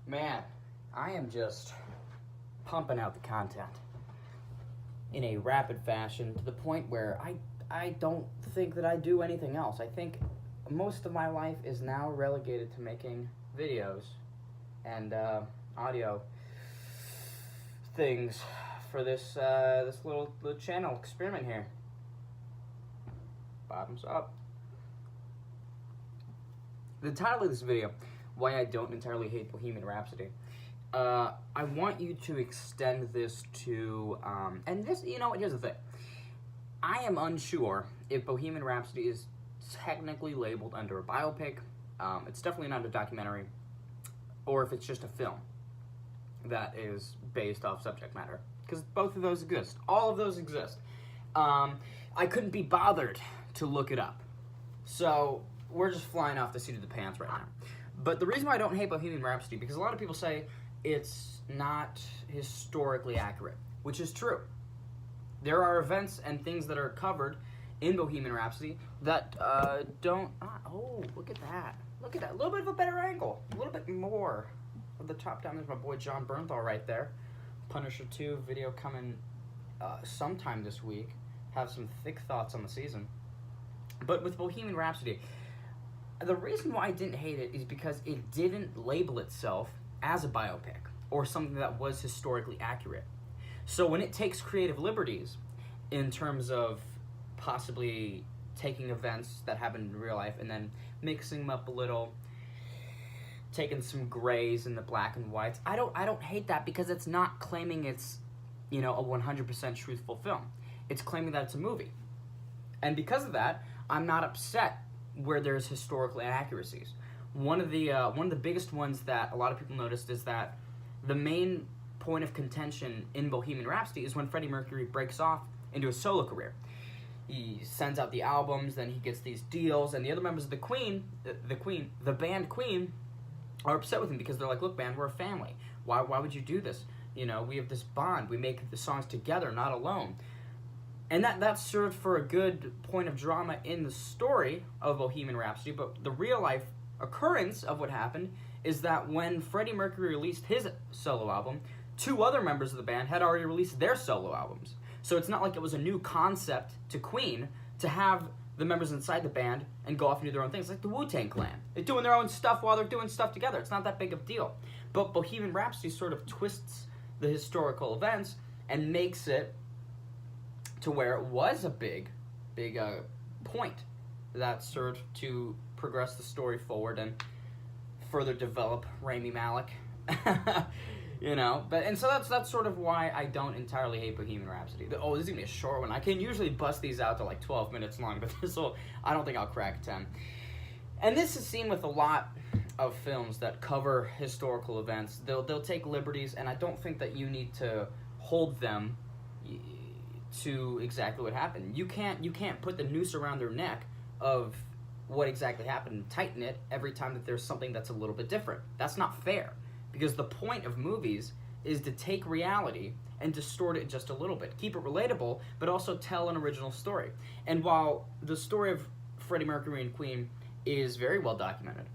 Man, I am just pumping out the content in a rapid fashion to the point where I don't think that I do anything else. I think most of my life is now relegated to making videos and audio things for this little channel experiment here. Bottoms up. The title of this video, why I don't entirely hate Bohemian Rhapsody. I want you to extend this to, and this, you know what, here's the thing. I am unsure if Bohemian Rhapsody is technically labeled under a biopic, it's definitely not a documentary, or if it's just a film that is based off subject matter. Because both of those exist. All of those exist. I couldn't be bothered to look it up. So, we're just flying off the seat of the pants right now. But the reason why I don't hate Bohemian Rhapsody, because a lot of people say it's not historically accurate, which is true. There are events and things that are covered in Bohemian Rhapsody that don't... oh, look at that. Look at that. A little bit of a better angle. A little bit more of the top down. There's my boy John Bernthal right there. Punisher 2 video coming sometime this week. Have some thick thoughts on the season. But with Bohemian Rhapsody, the reason why I didn't hate it is because it didn't label itself as a biopic or something that was historically accurate. So when it takes creative liberties in terms of possibly taking events that happened in real life and then mixing them up a little, taking some grays and the black and whites, I don't hate that because it's not claiming it's, you know, a 100% truthful film. It's claiming that it's a movie. And because of that, I'm not upset where there's historical inaccuracies. One of the biggest ones that a lot of people noticed is that the main point of contention in Bohemian Rhapsody is when Freddie Mercury breaks off into a solo career. He sends out the albums, then he gets these deals, and the other members of the band Queen, are upset with him because they're like, look, man, we're a family. Why would you do this? You know, we have this bond. We make the songs together, not alone. And that served for a good point of drama in the story of Bohemian Rhapsody, but the real-life occurrence of what happened is that when Freddie Mercury released his solo album, two other members of the band had already released their solo albums. So it's not like it was a new concept to Queen to have the members inside the band and go off and do their own things. It's like the Wu-Tang Clan. They're doing their own stuff while they're doing stuff together. It's not that big of a deal. But Bohemian Rhapsody sort of twists the historical events and makes it to where it was a big point that served to progress the story forward and further develop Rami Malek. You know, and so that's sort of why I don't entirely hate Bohemian Rhapsody. Oh, this is gonna be a short one. I can usually bust these out to like 12 minutes long, but I don't think I'll crack 10. And this is seen with a lot of films that cover historical events. They'll take liberties, and I don't think that you need to hold them to exactly what happened. You can't put the noose around their neck of what exactly happened and tighten it every time that there's something that's a little bit different. That's not fair, because the point of movies is to take reality and distort it just a little bit. Keep it relatable, but also tell an original story. And while the story of Freddie Mercury and Queen is very well documented,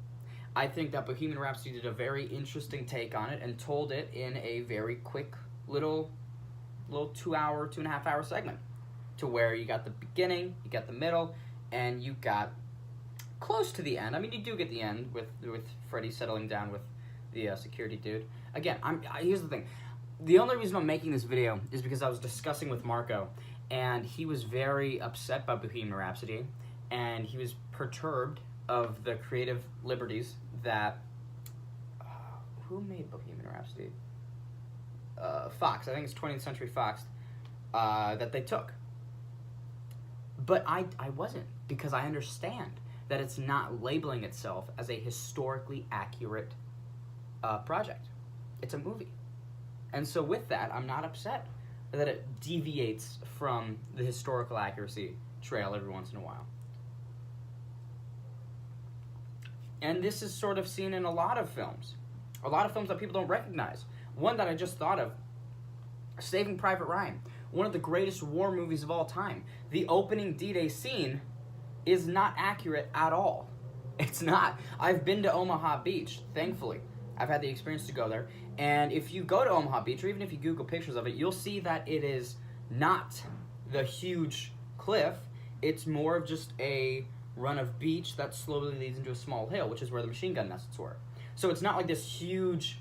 I think that Bohemian Rhapsody did a very interesting take on it and told it in a very quick little 2.5 hour segment, to where you got the beginning, you got the middle, and you got close to the end. I mean, you do get the end with Freddie settling down with the security dude. Again, here's the thing. The only reason I'm making this video is because I was discussing with Marco, and he was very upset by Bohemian Rhapsody, and he was perturbed of the creative liberties that... who made Bohemian Rhapsody? Fox, I think it's 20th Century Fox, that they took. But I wasn't, because I understand that it's not labeling itself as a historically accurate project. It's a movie. And so with that, I'm not upset that it deviates from the historical accuracy trail every once in a while. And this is sort of seen in a lot of films that people don't recognize. One that I just thought of, Saving Private Ryan, one of the greatest war movies of all time. The opening D-Day scene is not accurate at all. It's not. I've been to Omaha Beach, thankfully. I've had the experience to go there. And if you go to Omaha Beach, or even if you Google pictures of it, you'll see that it is not the huge cliff. It's more of just a run of beach that slowly leads into a small hill, which is where the machine gun nests were. So it's not like this huge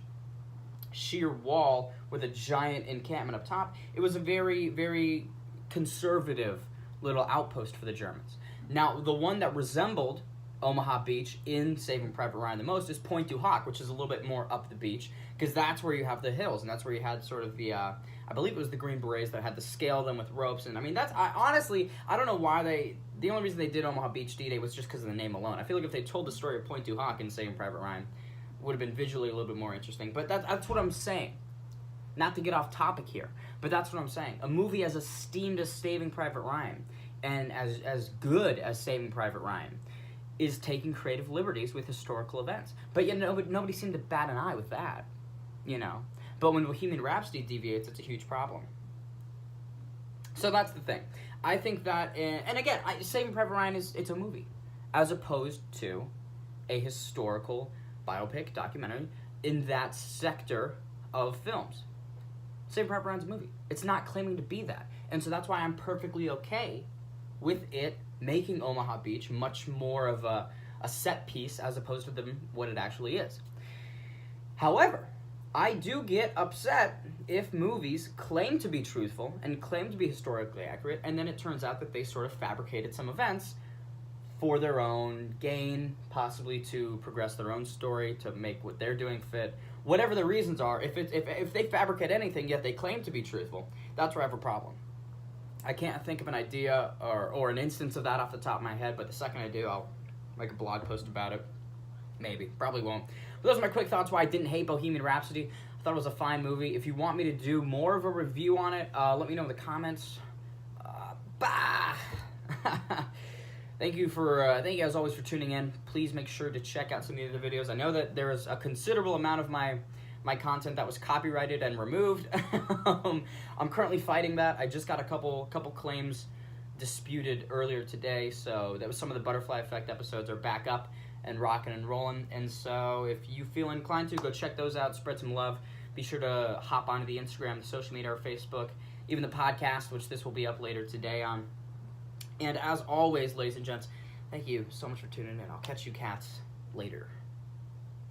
sheer wall with a giant encampment up top. It was a very, very conservative little outpost for the Germans. Now, the one that resembled Omaha Beach in Saving Private Ryan the most is Pointe du Hoc, which is a little bit more up the beach, because that's where you have the hills, and that's where you had sort of the, I believe it was the Green Berets that had to scale them with ropes, and I mean, honestly, I don't know why the only reason they did Omaha Beach D-Day was just because of the name alone. I feel like if they told the story of Pointe du Hoc in Saving Private Ryan, it would have been visually a little bit more interesting, but that's what I'm saying. Not to get off topic here, but that's what I'm saying. A movie as esteemed as Saving Private Ryan, and as good as Saving Private Ryan, is taking creative liberties with historical events. But yet nobody seemed to bat an eye with that, you know. But when Bohemian Rhapsody deviates, it's a huge problem. So that's the thing. I think that, and again, Saving Private Ryan it's a movie, as opposed to a historical biopic documentary in that sector of films. Saving Private Ryan's a movie. It's not claiming to be that. And so that's why I'm perfectly okay with it making Omaha Beach much more of a set piece as opposed to what it actually is. However, I do get upset if movies claim to be truthful and claim to be historically accurate, and then it turns out that they sort of fabricated some events for their own gain, possibly to progress their own story, to make what they're doing fit. Whatever the reasons are, if they fabricate anything yet they claim to be truthful, that's where I have a problem. I can't think of an idea or an instance of that off the top of my head, but the second I do, I'll make a blog post about it. Maybe. Probably won't. But those are my quick thoughts why I didn't hate Bohemian Rhapsody. I thought it was a fine movie. If you want me to do more of a review on it, let me know in the comments. Thank you as always for tuning in. Please make sure to check out some of the other videos. I know that there is a considerable amount of my content that was copyrighted and removed. I'm currently fighting that. I just got a couple claims disputed earlier today, so that was some of the Butterfly Effect episodes are back up and rocking and rolling. And so if you feel inclined to, go check those out, spread some love. Be sure to hop onto the Instagram, the social media, or Facebook, even the podcast, which this will be up later today on. And as always, ladies and gents, thank you so much for tuning in. I'll catch you cats later.